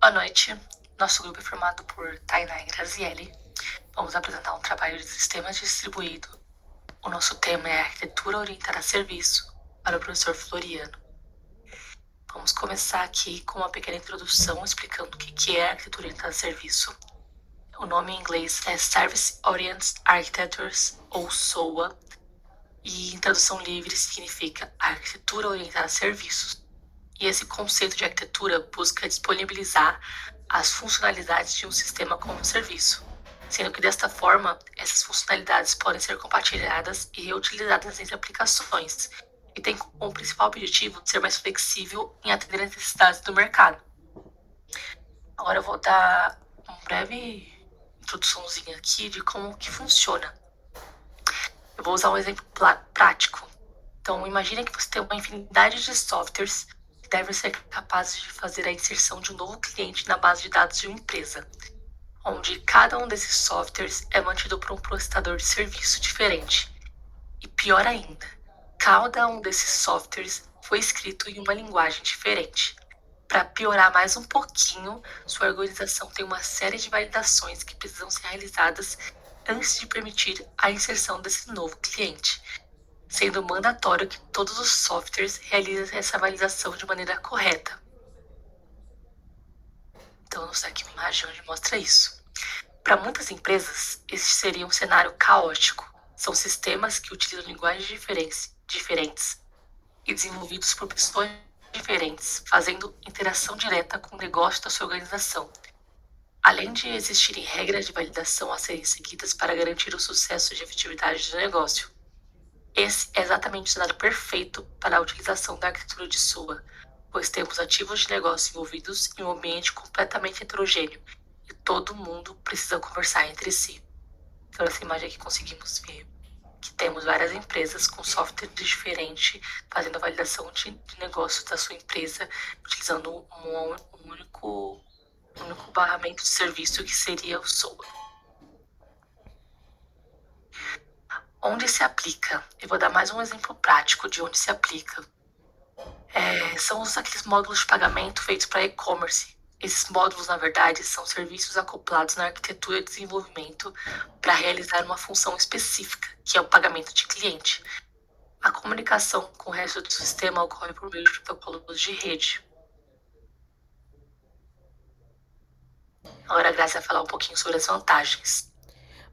Boa noite. Nosso grupo é formado por Tainá e Graziele. Vamos apresentar um trabalho de sistemas distribuído. O nosso tema é arquitetura orientada a serviço, para o professor Floriano. Vamos começar aqui com uma pequena introdução explicando o que é arquitetura orientada a serviço. O nome em inglês é Service Oriented Architectures, ou SOA, e em tradução livre significa arquitetura orientada a serviços. E esse conceito de arquitetura busca disponibilizar as funcionalidades de um sistema como serviço, sendo que desta forma, essas funcionalidades podem ser compartilhadas e reutilizadas entre aplicações, e tem como principal objetivo ser mais flexível em atender às necessidades do mercado. Agora eu vou dar uma breve introduçãozinha aqui de como que funciona. Eu vou usar um exemplo prático. Então, imagine que você tem uma infinidade de softwares que devem ser capazes de fazer a inserção de um novo cliente na base de dados de uma empresa, onde cada um desses softwares é mantido por um prestador de serviço diferente. E pior ainda, cada um desses softwares foi escrito em uma linguagem diferente. Para piorar mais um pouquinho, sua organização tem uma série de validações que precisam ser realizadas antes de permitir a inserção desse novo cliente, sendo mandatório que todos os softwares realizem essa validação de maneira correta. Então, eu aqui uma imagem onde mostra isso. Para muitas empresas, esse seria um cenário caótico. São sistemas que utilizam linguagens diferentes e desenvolvidos por pessoas diferentes, fazendo interação direta com o negócio da sua organização. Além de existirem regras de validação a serem seguidas para garantir o sucesso e efetividade do negócio. Esse é exatamente o cenário perfeito para a utilização da arquitetura de SOA, pois temos ativos de negócio envolvidos em um ambiente completamente heterogêneo e todo mundo precisa conversar entre si. Então, nessa imagem aqui conseguimos ver que temos várias empresas com software diferente fazendo a validação de negócio da sua empresa, utilizando um único barramento de serviço que seria o SOA. Onde se aplica? Eu vou dar mais um exemplo prático de onde se aplica. São aqueles módulos de pagamento feitos para e-commerce. Esses módulos, na verdade, são serviços acoplados na arquitetura de desenvolvimento para realizar uma função específica, que é o pagamento de cliente. A comunicação com o resto do sistema ocorre por meio de protocolos de rede. Agora a Graça vai falar um pouquinho sobre as vantagens.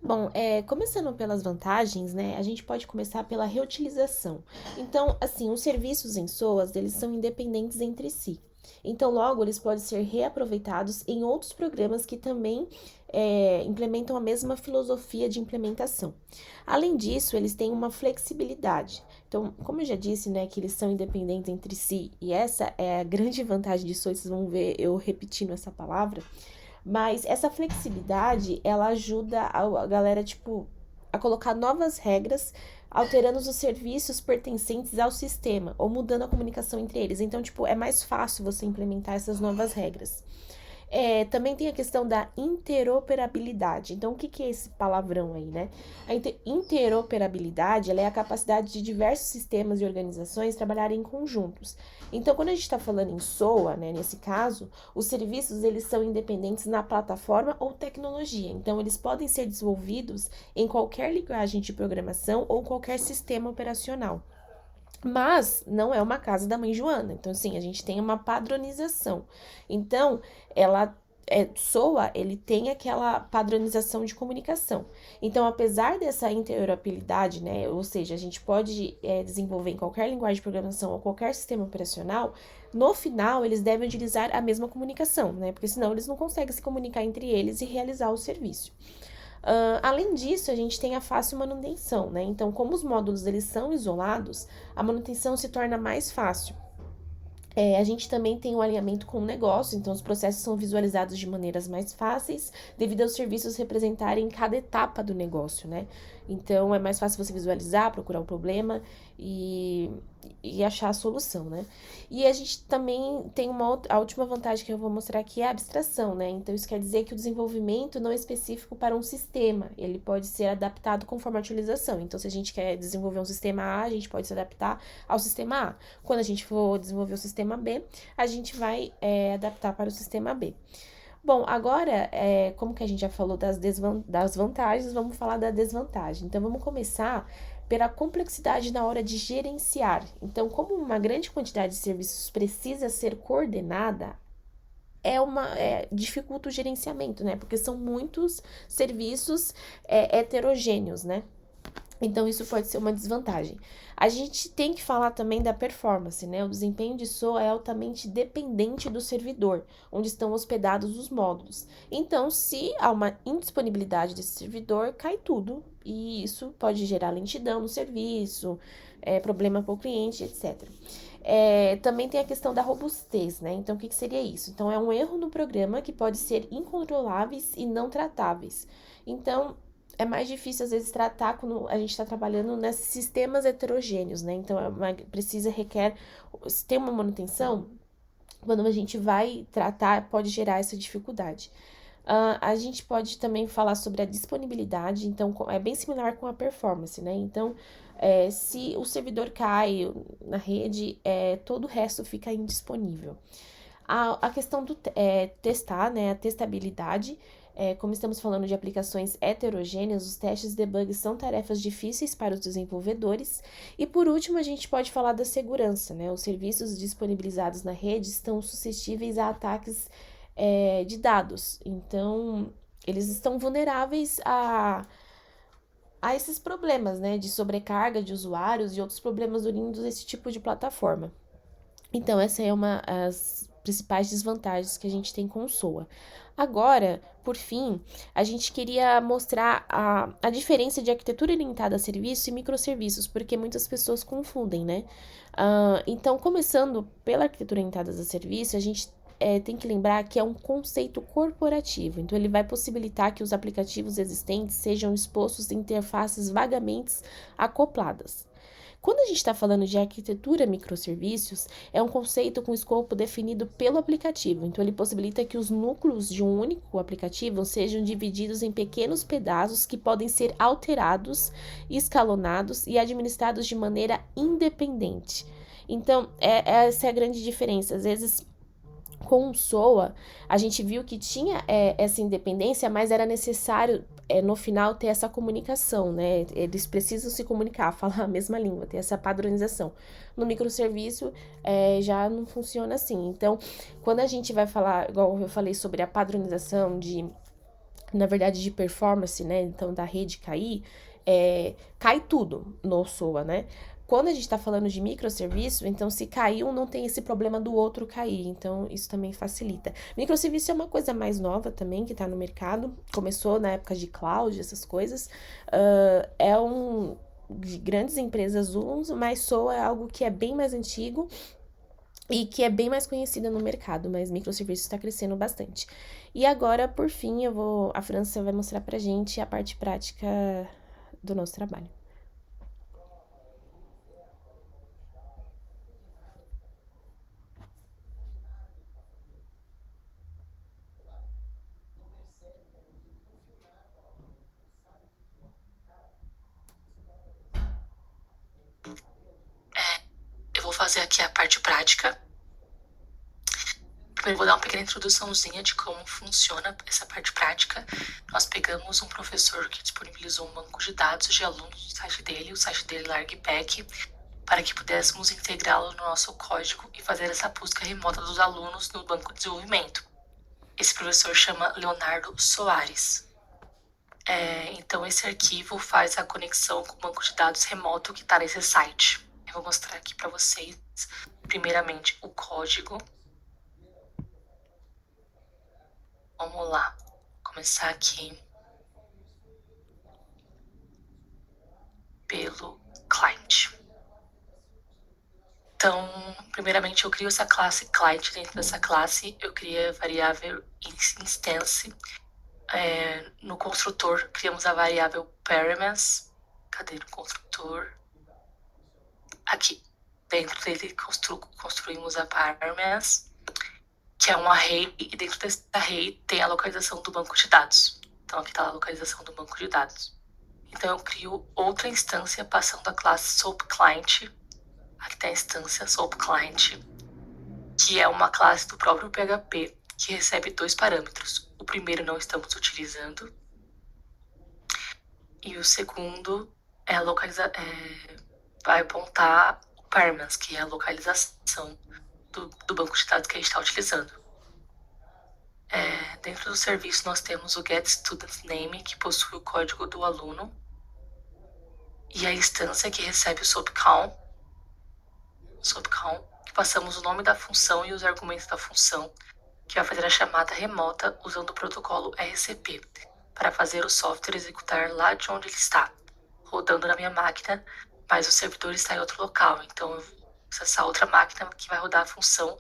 Bom, começando pelas vantagens, né, a gente pode começar pela reutilização. Então, assim, os serviços em SOAS, eles são independentes entre si. Então, logo, eles podem ser reaproveitados em outros programas que também implementam a mesma filosofia de implementação. Além disso, eles têm uma flexibilidade. Então, como eu já disse, né, que eles são independentes entre si, e essa é a grande vantagem de SOAS, vocês vão ver eu repetindo essa palavra, mas essa flexibilidade, ela ajuda a galera, tipo, a colocar novas regras, alterando os serviços pertencentes ao sistema, ou mudando a comunicação entre eles. Então, tipo, é mais fácil você implementar essas novas regras. Também tem a questão da interoperabilidade. Então, o que é esse palavrão aí, né? A interoperabilidade, ela é a capacidade de diversos sistemas e organizações trabalharem em conjuntos. Então, quando a gente está falando em SOA, né, nesse caso, os serviços eles são independentes na plataforma ou tecnologia. Então, eles podem ser desenvolvidos em qualquer linguagem de programação ou qualquer sistema operacional. Mas não é uma casa da mãe Joana. Então, assim, a gente tem uma padronização. Então, ela SOA, ele tem aquela padronização de comunicação. Então, apesar dessa interoperabilidade, né, ou seja, a gente pode desenvolver em qualquer linguagem de programação ou qualquer sistema operacional, no final eles devem utilizar a mesma comunicação, né, porque senão eles não conseguem se comunicar entre eles e realizar o serviço. Além disso, a gente tem a fácil manutenção, né? Então, como os módulos eles são isolados, a manutenção se torna mais fácil. A gente também tem um alinhamento com o negócio, então os processos são visualizados de maneiras mais fáceis, devido aos serviços representarem cada etapa do negócio, né? Então é mais fácil você visualizar, procurar o problema e e achar a solução, né? E a gente também tem a última vantagem que eu vou mostrar aqui é a abstração, né? Então, isso quer dizer que o desenvolvimento não é específico para um sistema, ele pode ser adaptado conforme a utilização. Então, se a gente quer desenvolver um sistema A, a gente pode se adaptar ao sistema A. Quando a gente for desenvolver o sistema B, a gente vai adaptar para o sistema B. Bom, agora, como que a gente já falou das vantagens, vamos falar da desvantagem. Então, vamos começar pela complexidade na hora de gerenciar. Então, como uma grande quantidade de serviços precisa ser coordenada, dificulta o gerenciamento, né? Porque são muitos serviços heterogêneos, né? Então, isso pode ser uma desvantagem. A gente tem que falar também da performance, né? O desempenho de SOA é altamente dependente do servidor, onde estão hospedados os módulos. Então, se há uma indisponibilidade desse servidor, cai tudo. E isso pode gerar lentidão no serviço, problema para o cliente, etc. Também tem a questão da robustez, né? Então, o que seria isso? Então, é um erro no programa que pode ser incontroláveis e não tratáveis. Então, é mais difícil, às vezes, tratar quando a gente está trabalhando nesses sistemas heterogêneos, né? Então, requer, se tem uma manutenção, quando a gente vai tratar, pode gerar essa dificuldade. A gente pode também falar sobre a disponibilidade, então, é bem similar com a performance, né? Então, se o servidor cai na rede, todo o resto fica indisponível. A questão do testar, né? A testabilidade. Como estamos falando de aplicações heterogêneas, os testes de debug são tarefas difíceis para os desenvolvedores. E por último, a gente pode falar da segurança, né? Os serviços disponibilizados na rede estão suscetíveis a ataques de dados. Então, eles estão vulneráveis a esses problemas, né? De sobrecarga de usuários e outros problemas oriundos desse tipo de plataforma. Então, essa é uma das principais desvantagens que a gente tem com o SOA. Agora, por fim, a gente queria mostrar a diferença de arquitetura orientada a serviço e microserviços, porque muitas pessoas confundem, né? Então, começando pela arquitetura orientada a serviço, a gente tem que lembrar que é um conceito corporativo. Então, ele vai possibilitar que os aplicativos existentes sejam expostos em interfaces vagamente acopladas. Quando a gente está falando de arquitetura microserviços, é um conceito com escopo definido pelo aplicativo. Então, ele possibilita que os núcleos de um único aplicativo sejam divididos em pequenos pedaços que podem ser alterados, escalonados e administrados de maneira independente. Então, essa é a grande diferença. Às vezes, com o SOA, a gente viu que tinha essa independência, mas era necessário, no final, ter essa comunicação, né? Eles precisam se comunicar, falar a mesma língua, ter essa padronização. No microserviço, já não funciona assim. Então, quando a gente vai falar, igual eu falei sobre a padronização na verdade, de performance, né? Então, da rede cair, cai tudo no SOA, né? Quando a gente está falando de microserviço, então se caiu, não tem esse problema do outro cair. Então, isso também facilita. Microserviço é uma coisa mais nova também, que está no mercado. Começou na época de cloud, essas coisas. De grandes empresas usam, mas SOA é algo que é bem mais antigo e que é bem mais conhecida no mercado, mas microserviços está crescendo bastante. E agora, por fim, a França vai mostrar pra gente a parte prática do nosso trabalho. Eu vou fazer aqui a parte prática. Primeiro, vou dar uma pequena introduçãozinha de como funciona essa parte prática. Nós pegamos um professor que disponibilizou um banco de dados de alunos no site dele, o site dele Largpack, para que pudéssemos integrá-lo no nosso código e fazer essa busca remota dos alunos no banco de desenvolvimento. Esse professor chama Leonardo Soares. Então, esse arquivo faz a conexão com o banco de dados remoto que está nesse site. Eu vou mostrar aqui para vocês, primeiramente, o código. Vamos lá, começar aqui pelo client. Então, primeiramente eu crio essa classe client. Dentro dessa classe eu criei a variável instance. No construtor criamos a variável parameters. Cadê no construtor? Aqui. Dentro dele construímos a Parmenas, que é um array, e dentro desse array tem a localização do banco de dados. Então aqui está a localização do banco de dados. Então eu crio outra instância passando a classe SoapClient. Aqui está a instância SoapClient, que é uma classe do próprio PHP, que recebe 2 parâmetros. O primeiro não estamos utilizando, e o segundo vai apontar o Parmenas, que é a localização do banco de dados que a gente está utilizando. Dentro do serviço nós temos o getStudentName, que possui o código do aluno, e a instância que recebe o SoapCount, que passamos o nome da função e os argumentos da função, que vai fazer a chamada remota usando o protocolo RCP, para fazer o software executar lá de onde ele está, rodando na minha máquina, mas o servidor está em outro local, então eu vou acessar outra máquina que vai rodar a função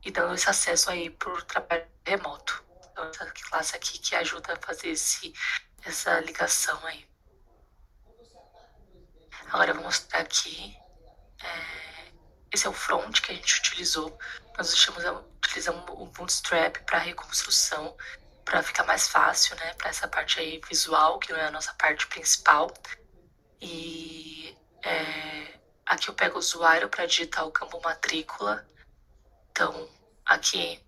e dando esse acesso aí por trabalho remoto. Então essa classe aqui que ajuda a fazer essa ligação aí. Agora eu vou mostrar aqui, esse é o front que a gente utilizou. Nós utilizamos o Bootstrap para reconstrução, para ficar mais fácil, né, para essa parte aí visual, que não é a nossa parte principal. E aqui eu pego o usuário para digitar o campo matrícula. Então aqui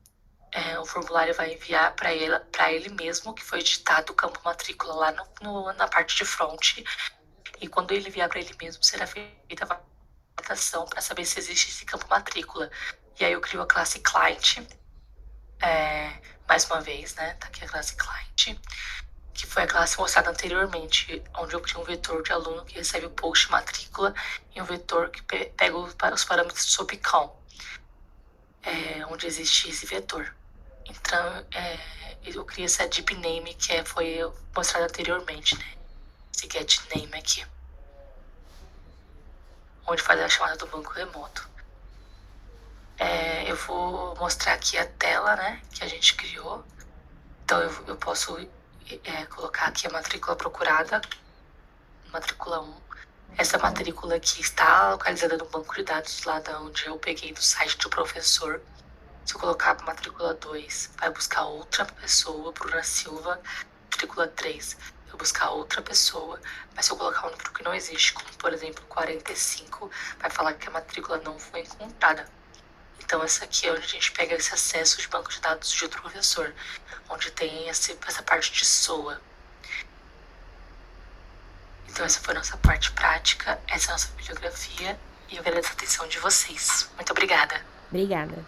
o formulário vai enviar para ele mesmo, que foi digitado o campo matrícula lá na parte de front. E quando ele enviar para ele mesmo, será feita a validação para saber se existe esse campo matrícula. E aí eu crio a classe client, mais uma vez, né? Tá aqui a classe client, que foi a classe mostrada anteriormente, onde eu crio um vetor de aluno que recebe o post matrícula e um vetor que pega os parâmetros do SoapCount, onde existe esse vetor. Então, eu criei essa deep name que foi mostrada anteriormente, né? Esse get name aqui, onde faz a chamada do banco remoto. Eu vou mostrar aqui a tela, né, que a gente criou. Então eu posso colocar aqui a matrícula procurada, matrícula 1. Essa matrícula aqui está localizada no banco de dados lá da onde eu peguei do site do professor. Se eu colocar a matrícula 2, vai buscar outra pessoa, Bruna Silva. Matrícula 3, vai buscar outra pessoa. Mas se eu colocar um número que não existe, como por exemplo 45, vai falar que a matrícula não foi encontrada. Então essa aqui é onde a gente pega esse acesso de banco de dados de outro professor, onde tem essa parte de SOA. Então essa foi a nossa parte prática, essa é a nossa bibliografia, e eu agradeço a atenção de vocês. Muito obrigada. Obrigada.